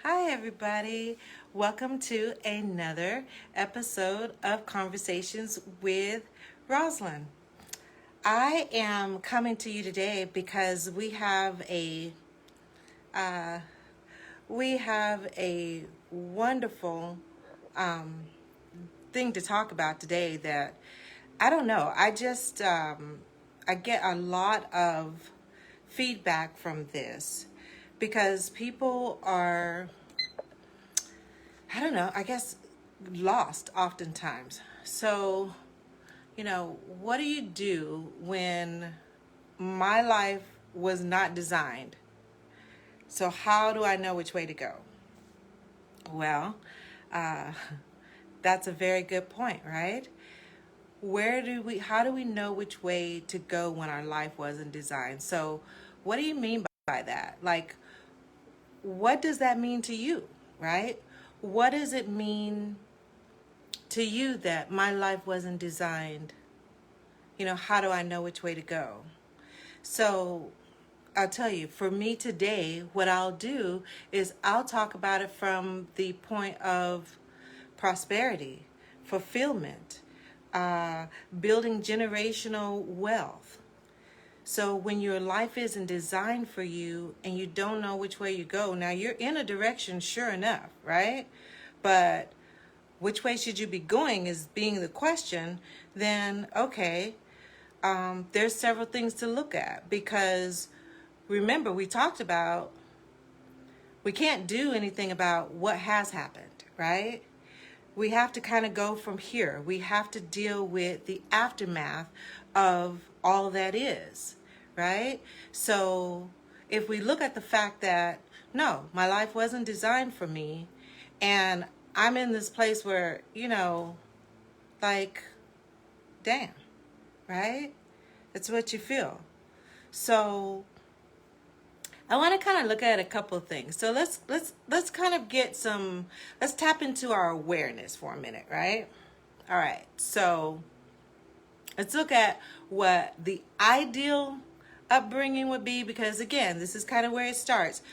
Hi, everybody. Welcome to another episode of Conversations with Roslyn. I am coming to you today because uh, we have a wonderful thing to talk about today that I don't know. I get a lot of feedback from this because people are, I don't know, I guess lost oftentimes. So, what do you do when my life was not designed? So, how do I know which way to go? Well, uh, that's a very good point, right? How do we know which way to go when our life wasn't designed? So, what do you mean by that? Like, what does that mean to you, right? What does it mean to you that my life wasn't designed? How do I know which way to go? So I'll tell you, for me today, what I'll do is I'll talk about it from the point of prosperity, fulfillment, uh, building generational wealth. So when your life isn't designed for you and you don't know which way you go, now you're in a direction, sure enough, right? But which way should you be going is being the question. Then, okay, there's several things to look at because remember, we talked about we can't do anything about what has happened, right? We have to kind of go from here. We have to deal with the aftermath of all that is, right? So if we look at the fact that, no, my life wasn't designed for me, and I'm in this place where, like, damn, right? It's what you feel. So I want to kind of look at a couple of things. So let's kind of let's tap into our awareness for a minute, right? All right. So let's look at what the ideal upbringing would be, because again, this is kind of where it starts.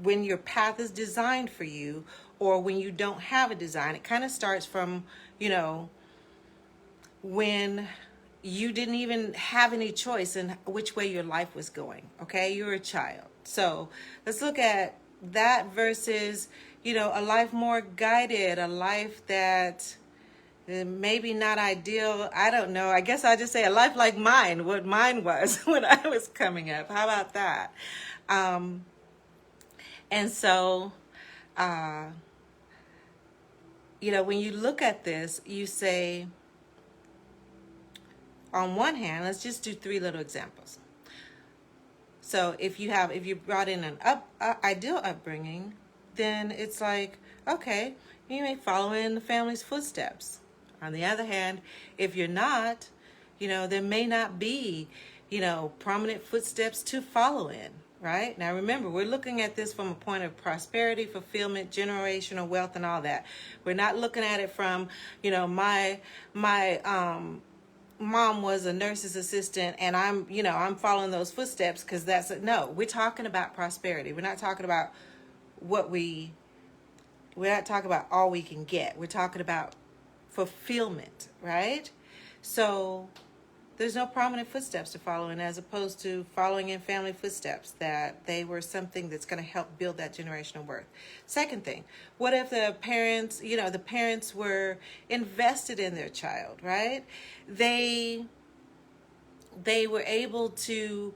When your path is designed for you, or when you don't have a design, it kind of starts from, when you didn't even have any choice in which way your life was going. Okay, you're a child. So let's look at that versus, a life more guided, a life that maybe not ideal. I don't know. I guess I'll just say a life like mine, what mine was when I was coming up. How about that? Um, and so, uh, when you look at this, you say, on one hand, let's just do three little examples. So if you brought in an ideal upbringing, then it's like, okay, you may follow in the family's footsteps. On the other hand, if you're not, there may not be, prominent footsteps to follow in, right? Now remember, we're looking at this from a point of prosperity, fulfillment, generational wealth, and all that. We're not looking at it from, my mom was a nurse's assistant and I'm following those footsteps because no, we're talking about prosperity. We're not talking about we're not talking about all we can get. We're talking about fulfillment, right? So there's no prominent footsteps to follow in, as opposed to following in family footsteps, that they were something that's going to help build that generational worth. Second thing, what if the parents were invested in their child, right? They were able to,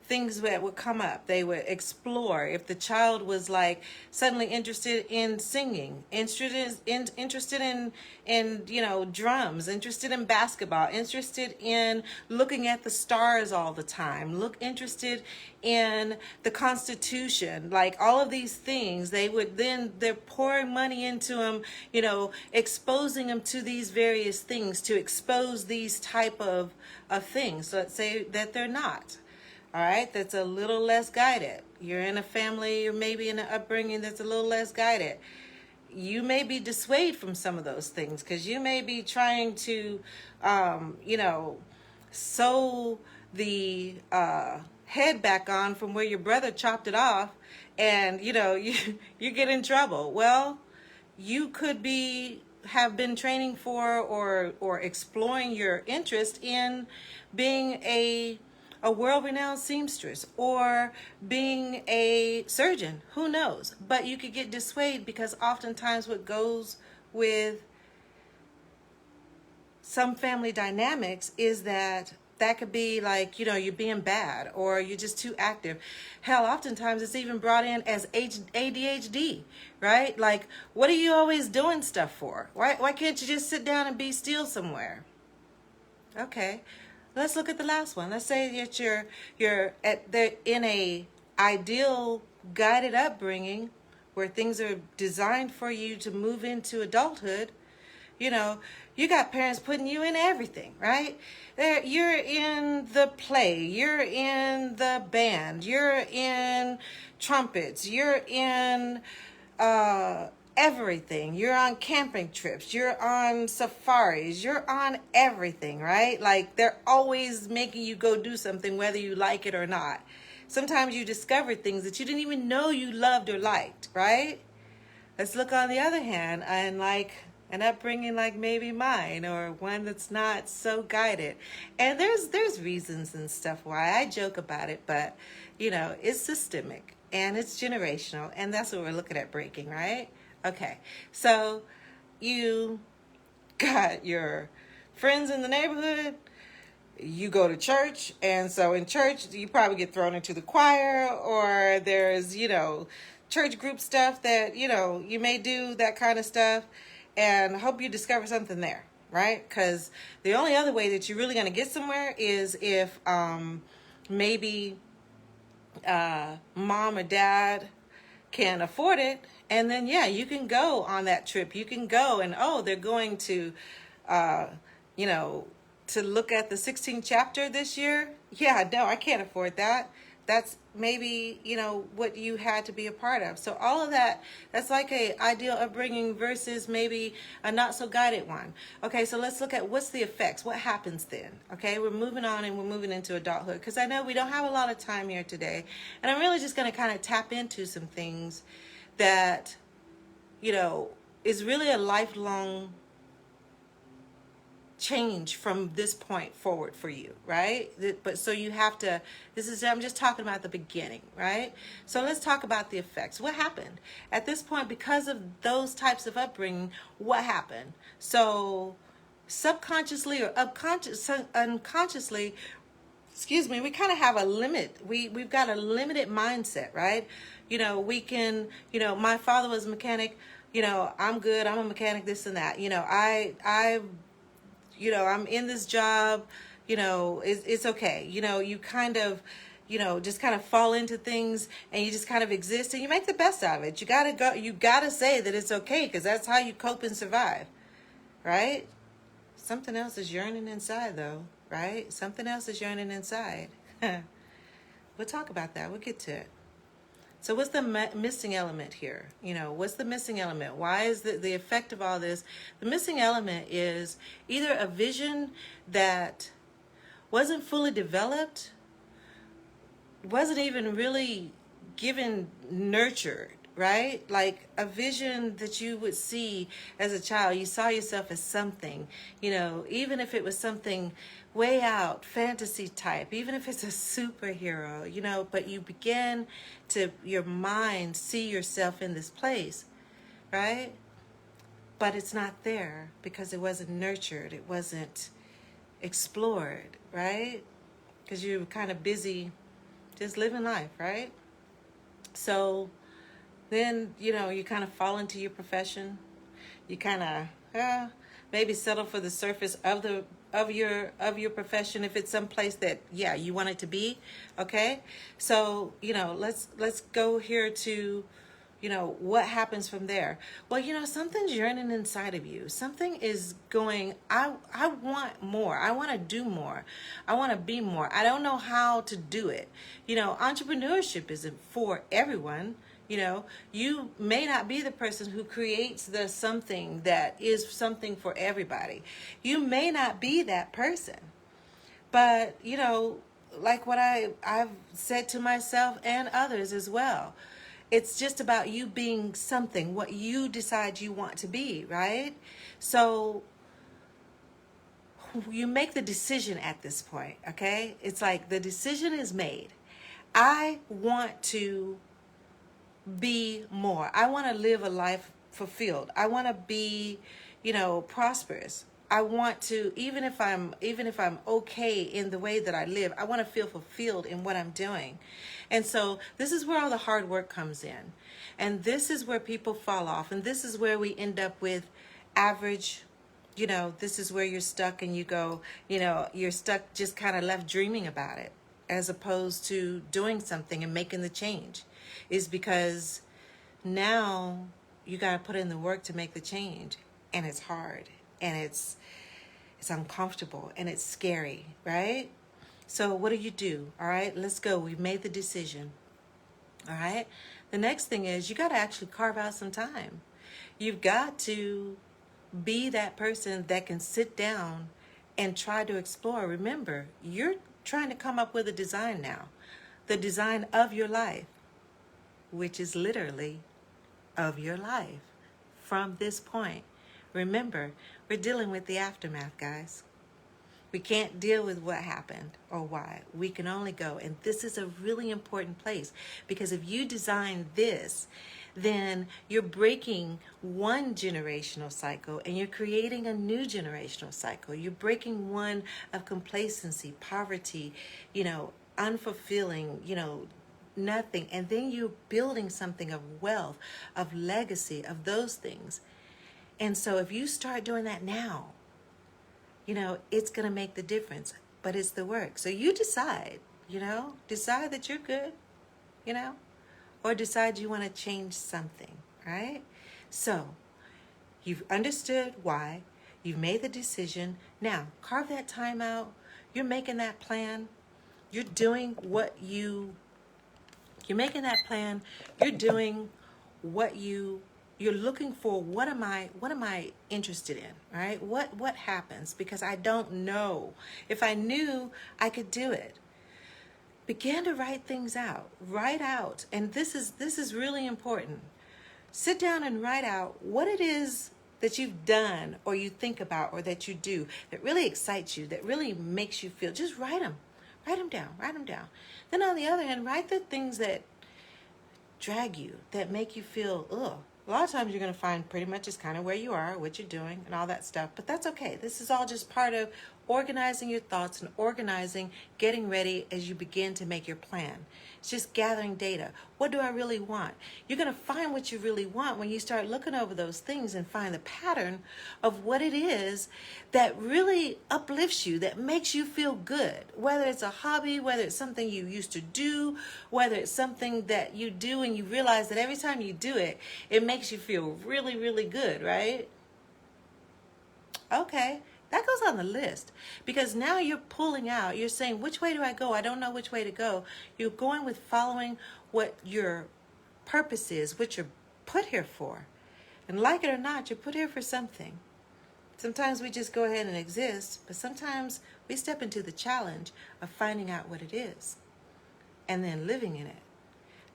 things that would come up, they would explore. If the child was like suddenly interested in singing, interested in drums, interested in basketball, interested in looking at the stars all the time, interested in the Constitution, like all of these things, they're pouring money into them, exposing them to these various things to expose these type of things. So let's say that they're not. All right, that's a little less guided. You're in a family, or maybe in an upbringing that's a little less guided. You may be dissuaded from some of those things because you may be trying to, sow the head back on from where your brother chopped it off, and you get in trouble. Well, you could have been training for or exploring your interest in being a world-renowned seamstress or being a surgeon. Who knows? But you could get dissuaded, because oftentimes what goes with some family dynamics is that could be like, you're being bad or you're just too active. Hell, oftentimes it's even brought in as ADHD, right? Like, what are you always doing stuff for? Why can't you just sit down and be still somewhere? Okay, let's look at the last one. Let's say that you're in a ideal guided upbringing where things are designed for you to move into adulthood. You got parents putting you in everything, right? You're in the play, you're in the band, you're in trumpets, you're in everything. You're on camping trips, you're on safaris, you're on everything, right? Like, they're always making you go do something whether you like it or not. Sometimes you discover things that you didn't even know you loved or liked, right? Let's look on the other hand, and like an upbringing like maybe mine, or one that's not so guided. And there's reasons and stuff why I joke about it, but it's systemic and it's generational, and that's what we're looking at breaking, right? Okay, so you got your friends in the neighborhood, you go to church, and so in church you probably get thrown into the choir, or there's church group stuff that you may do that kind of stuff, and hope you discover something there, right? Because the only other way that you're really going to get somewhere is if maybe mom or dad can afford it, and then you can go on that trip. You can go, and they're going to to look at the 16th chapter this year. Yeah, no, I can't afford that. That's maybe what you had to be a part of. So all of that's like a ideal upbringing versus maybe a not so guided one. Okay, so let's look at what's the effects. What happens then? Okay, we're moving on and we're moving into adulthood, because I know we don't have a lot of time here today, and I'm really just going to kind of tap into some things that is really a lifelong change from this point forward for you, right? But so you have to, I'm just talking about the beginning, right? So let's talk about the effects. What happened at this point because of those types of upbringing? What happened? So subconsciously or unconsciously, we kind of have a limit. We've got a limited mindset, right? We can, my father was a mechanic, I'm good, I'm a mechanic, this and that. I'm in this job, it's okay. You kind of, just kind of fall into things, and you just kind of exist, and you make the best out of it. You gotta say that it's okay, because that's how you cope and survive, right? Something else is yearning inside though, right? Something else is yearning inside. We'll talk about that. We'll get to it. So what's the missing element here? What's the missing element? Why is the effect of all this? The missing element is either a vision that wasn't fully developed, wasn't even really given nurtured, right? Like a vision that you would see as a child. You saw yourself as something, even if it was something way out, fantasy type, even if it's a superhero, but you begin to, your mind, see yourself in this place, right? But it's not there because it wasn't nurtured, it wasn't explored, right? Because you're kind of busy just living life, right? So then, you kind of fall into your profession. You kind of maybe settle for the surface of your profession if it's someplace that you want it to be. Okay, so let's go here to what happens from there. Well, something's yearning inside of you. Something is going, I want more, I want to do more, I want to be more. I don't know how to do it. Entrepreneurship isn't for everyone. You may not be the person who creates the something that is something for everybody. You may not be that person. But, like what I've said to myself and others as well. It's just about you being something, what you decide you want to be, right? So you make the decision at this point, okay? It's like the decision is made. I want to be more. I want to live a life fulfilled. I want to be, prosperous. I want to, even if I'm okay in the way that I live, I want to feel fulfilled in what I'm doing. And so this is where all the hard work comes in. And this is where people fall off. And this is where we end up with average. This is where you're stuck and you go, you're stuck just kind of left dreaming about it, as opposed to doing something and making the change. Is because now you got to put in the work to make the change, and it's hard, and it's uncomfortable, and it's scary, right? So what do? All right, let's go. We've made the decision. All right, the next thing is you got to actually carve out some time. You've got to be that person that can sit down and try to explore. Remember, you're trying to come up with a design now, the design of your life, which is literally of your life from this point. Remember, we're dealing with the aftermath, guys. We can't deal with what happened or why. We can only go. And this is a really important place, because if you design this, then you're breaking one generational cycle and you're creating a new generational cycle. You're breaking one of complacency, poverty, unfulfilling, nothing. And then you're building something of wealth, of legacy, of those things. And so if you start doing that now, it's going to make the difference, but it's the work. So you decide that you're good, or decide you want to change something, right? So you've understood why, you've made the decision. Now carve that time out. You're making that plan. You're doing you're making that plan. You're doing you're looking for. What am I interested in, right? What happens? Because I don't know. If I knew, I could do it. Begin to write things out. Write out. And this is really important. Sit down and write out what it is that you've done or you think about or that you do that really excites you, that really makes you feel. Just write them. Write them down. Write them down. Then on the other hand, write the things that drag you, that make you feel, ugh. A lot of times you're going to find pretty much it's kind of where you are, what you're doing, and all that stuff. But that's okay. This is all just part of organizing your thoughts and getting ready as you begin to make your plan. It's just gathering data. What do I really want? You're going to find what you really want when you start looking over those things and find the pattern of what it is that really uplifts you, that makes you feel good. Whether it's a hobby, whether it's something you used to do, whether it's something that you do and you realize that every time you do it, it makes you feel really, really good, right? Okay. That goes on the list, because now you're pulling out, you're saying, which way do I go? I don't know which way to go. You're going with following what your purpose is, what you're put here for. And like it or not, you're put here for something. Sometimes we just go ahead and exist, but sometimes we step into the challenge of finding out what it is and then living in it.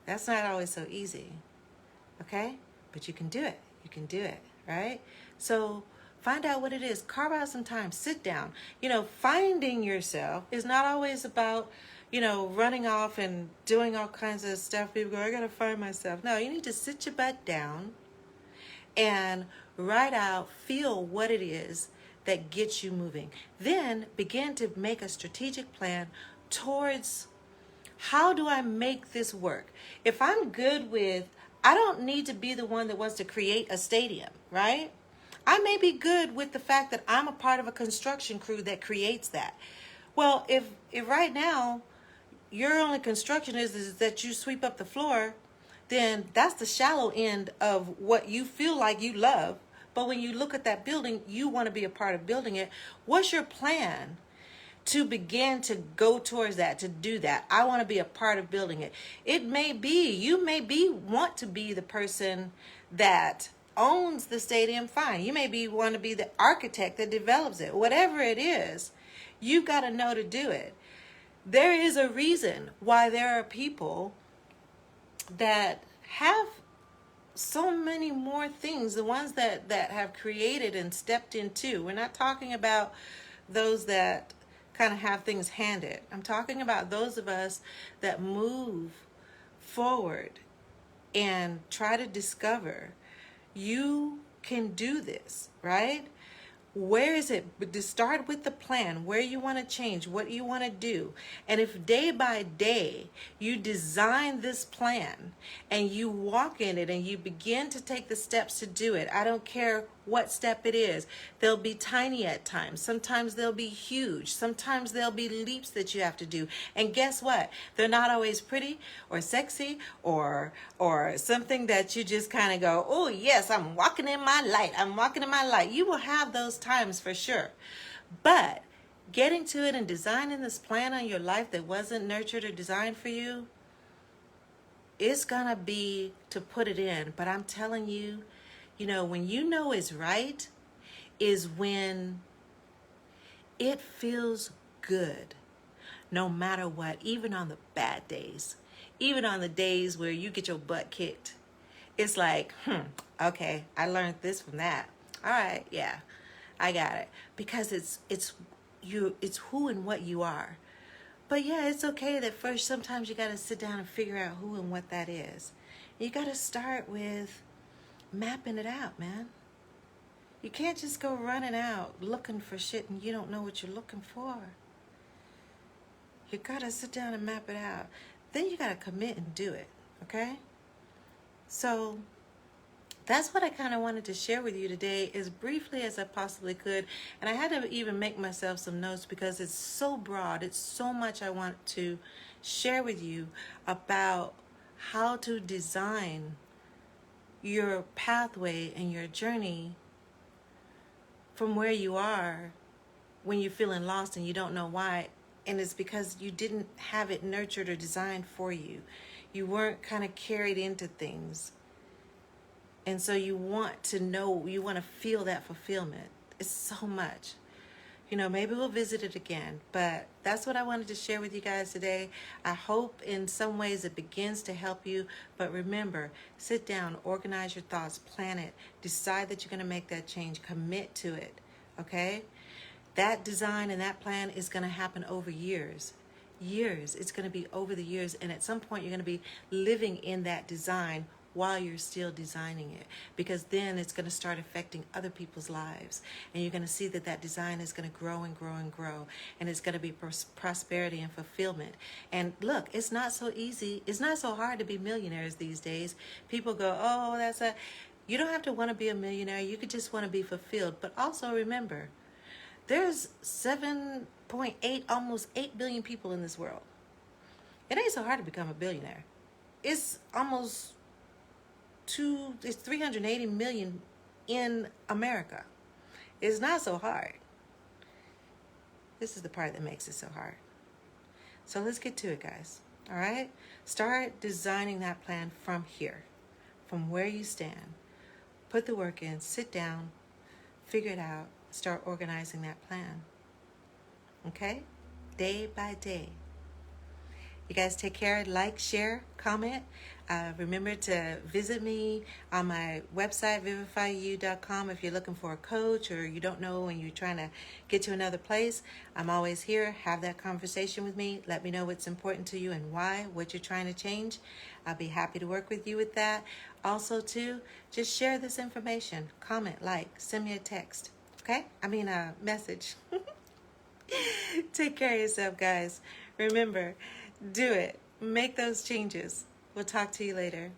That's not always so easy, okay? But you can do it. You can do it, right? So find out what it is. Carve out some time. Sit down. Finding yourself is not always about, running off and doing all kinds of stuff. People go, I got to find myself. No, you need to sit your butt down and write out, feel what it is that gets you moving. Then begin to make a strategic plan towards, how do I make this work? If I'm good with, I don't need to be the one that wants to create a stadium, right? I may be good with the fact that I'm a part of a construction crew that creates that. Well, if right now your only construction is that you sweep up the floor, then that's the shallow end of what you feel like you love. But when you look at that building, you want to be a part of building it. What's your plan to begin to go towards that, to do that? I want to be a part of building it. You may want to be the person that owns the stadium. Fine. You may want to be the architect that develops it. Whatever it is, you've got to know to do it. There is a reason why there are people that have so many more things, the ones that have created and stepped into. We're not talking about those that kind of have things handed. I'm talking about those of us that move forward and try to discover you can do this, right? Where is it? But to start with the plan, where you want to change, what you want to do. And if day by day you design this plan and you walk in it and you begin to take the steps to do it, I don't care what step it is. They'll be tiny at times. Sometimes they'll be huge. Sometimes there'll be leaps that you have to do. And guess what? They're not always pretty or sexy or something that you just kind of go, oh yes, I'm walking in my light. I'm walking in my light. You will have those times for sure. But getting to it and designing this plan on your life that wasn't nurtured or designed for you, it's gonna be to put it in. But I'm telling you, when you know it's right is when it feels good, no matter what, even on the bad days, even on the days where you get your butt kicked. It's like, okay, I learned this from that. All right, yeah, I got it. Because it's who and what you are. But yeah, it's okay that first sometimes you got to sit down and figure out who and what that is. You got to start with mapping it out, man. You can't just go running out looking for shit and you don't know what you're looking for. You gotta sit down and map it out. Then you gotta commit and do it, okay? So that's what I kind of wanted to share with you today, as briefly as I possibly could. And I had to even make myself some notes because it's so broad. It's so much I want to share with you about how to design your pathway and your journey from where you are when you're feeling lost and you don't know why. And it's because you didn't have it nurtured or designed for you. You weren't kind of carried into things. And so you want to know, you want to feel that fulfillment. It's so much. Maybe we'll visit it again. But that's what I wanted to share with you guys today. I hope in some ways it begins to help you. But remember, sit down, organize your thoughts, plan it, decide that you're going to make that change, commit to it, okay? That design and that plan is going to happen over years. It's going to be over the years. And at some point, you're going to be living in that design while you're still designing it, because then it's going to start affecting other people's lives, and you're going to see that design is going to grow and grow and grow, and it's going to be prosperity and fulfillment. And look, it's not so easy. It's not so hard to be millionaires these days. People go, oh, you don't have to want to be a millionaire. You could just want to be fulfilled. But also remember, there's 7.8, almost 8 billion people in this world. It ain't so hard to become a billionaire. It's almost it's 380 million in America. It's not so hard. This is the part that makes it so hard. So let's get to it, guys. All right? Start designing that plan from here, from where you stand. Put the work in, sit down, figure it out, start organizing that plan. Okay? Day by day. You guys take care. Like, share, comment. Remember to visit me on my website, vivifyu.com, if you're looking for a coach or you don't know and you're trying to get to another place. I'm always here. Have that conversation with me. Let me know what's important to you and why, what you're trying to change. I'll be happy to work with you with that. Also, too, just share this information. Comment, like, send me a text. Okay? A message. Take care of yourself, guys. Remember, do it. Make those changes. We'll talk to you later.